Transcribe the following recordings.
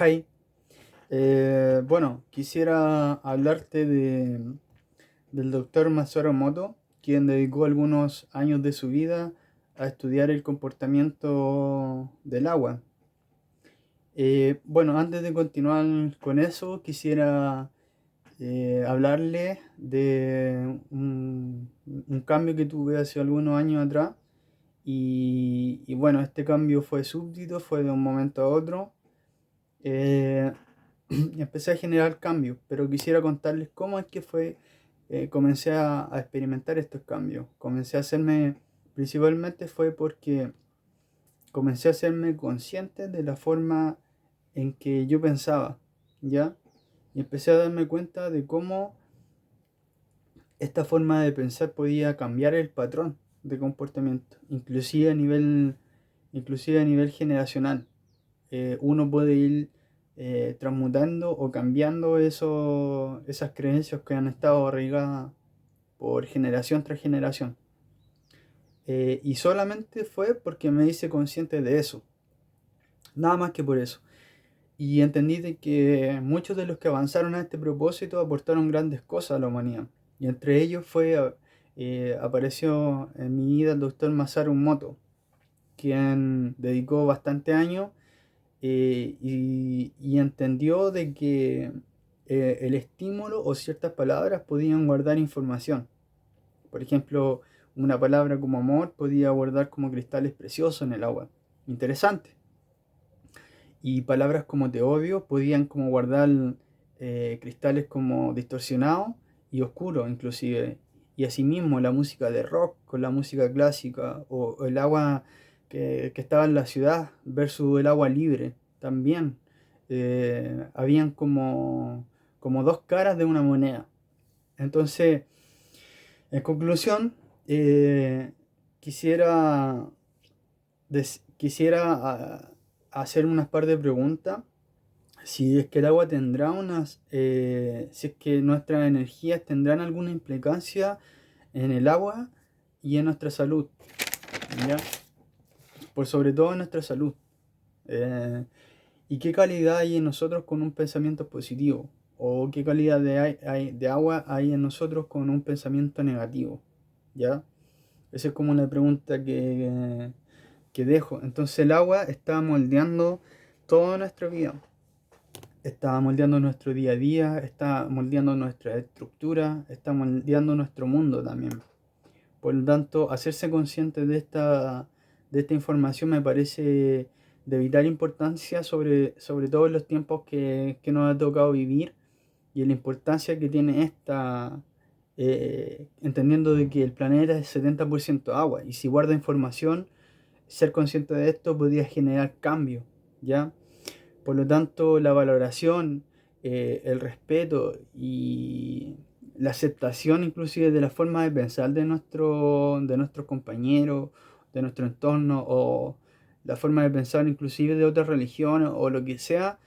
Hi. Bueno, quisiera hablarte del doctor Masaru Emoto, quien dedicó algunos años de su vida a estudiar el comportamiento del agua. Bueno, antes de continuar con eso, quisiera hablarle de un cambio que tuve hace algunos años atrás. Y bueno, este cambio fue súbdito, fue de un momento a otro. eh, y empecé a generar cambios, pero quisiera contarles cómo es que comencé a experimentar estos cambios. Principalmente fue porque comencé a hacerme consciente de la forma en que yo pensaba, ¿ya? Y empecé a darme cuenta de cómo esta forma de pensar podía cambiar el patrón de comportamiento, inclusive a nivel generacional. Uno puede ir transmutando o cambiando esas creencias que han estado arraigadas por generación tras generación. Y solamente fue porque me hice consciente de eso, nada más que por eso. Y entendí de que muchos de los que avanzaron a este propósito aportaron grandes cosas a la humanidad. Y entre ellos apareció en mi vida el doctor Masaru Emoto, quien dedicó bastante años y entendió de que el estímulo o ciertas palabras podían guardar información. Por ejemplo, una palabra como amor podía guardar como cristales preciosos en el agua. Interesante. Y palabras como te odio podían como guardar cristales como distorsionados y oscuros inclusive. Y asimismo la música de rock con la música clásica o el agua que estaba en la ciudad versus el agua libre también. Habían como dos caras de una moneda. Entonces, en conclusión, quisiera, quisiera hacer unas par de preguntas. Si es que el agua tendrá si es que nuestras energías tendrán alguna implicancia en el agua y en nuestra salud, ¿ya? Por sobre todo en nuestra salud. Eh, ¿Y qué calidad hay en nosotros con un pensamiento positivo? ¿O qué calidad de agua hay en nosotros con un pensamiento negativo? ¿Ya? Esa es como una pregunta que dejo. Entonces el agua está moldeando toda nuestra vida. Está moldeando nuestro día a día, está moldeando nuestra estructura, está moldeando nuestro mundo también. Por lo tanto, hacerse consciente de esta información me parece de vital importancia, sobre todo en los tiempos que nos ha tocado vivir y en la importancia que tiene entendiendo de que el planeta es 70% agua y si guarda información, ser consciente de esto podría generar cambios, ¿ya? Por lo tanto, la valoración, el respeto y la aceptación inclusive de la forma de pensar de nuestros compañeros, de nuestro entorno o la forma de pensar inclusive de otras religiones o lo que sea,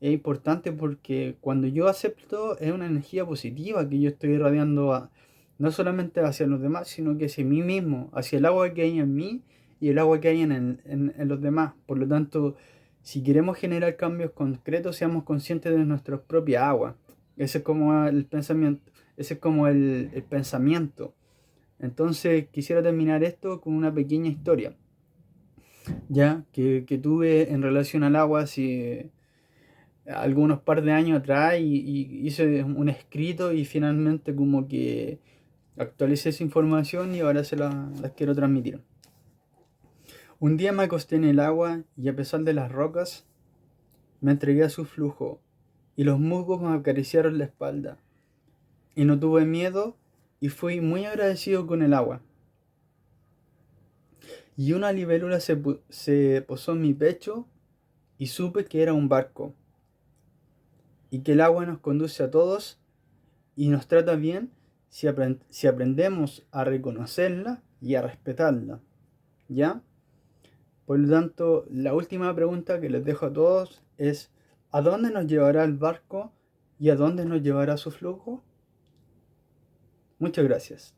es importante porque cuando yo acepto es una energía positiva que yo estoy irradiando no solamente hacia los demás, sino que hacia mí mismo, hacia el agua que hay en mí y el agua que hay en los demás. Por lo tanto, si queremos generar cambios concretos, seamos conscientes de nuestra propia agua. Ese es como el pensamiento. Ese es como el pensamiento. Entonces quisiera terminar esto con una pequeña historia, ya que tuve en relación al agua hace algunos par de años atrás y hice un escrito y finalmente como que actualicé esa información y ahora las quiero transmitir. Un día me acosté en el agua y a pesar de las rocas, me entregué a su flujo y los musgos me acariciaron la espalda. Y no tuve miedo y fui muy agradecido con el agua. Y una libélula se posó en mi pecho y supe que era un barco. Y que el agua nos conduce a todos y nos trata bien si aprendemos a reconocerla y a respetarla. ¿Ya? Por lo tanto, la última pregunta que les dejo a todos es: ¿a dónde nos llevará el barco y a dónde nos llevará su flujo? Muchas gracias.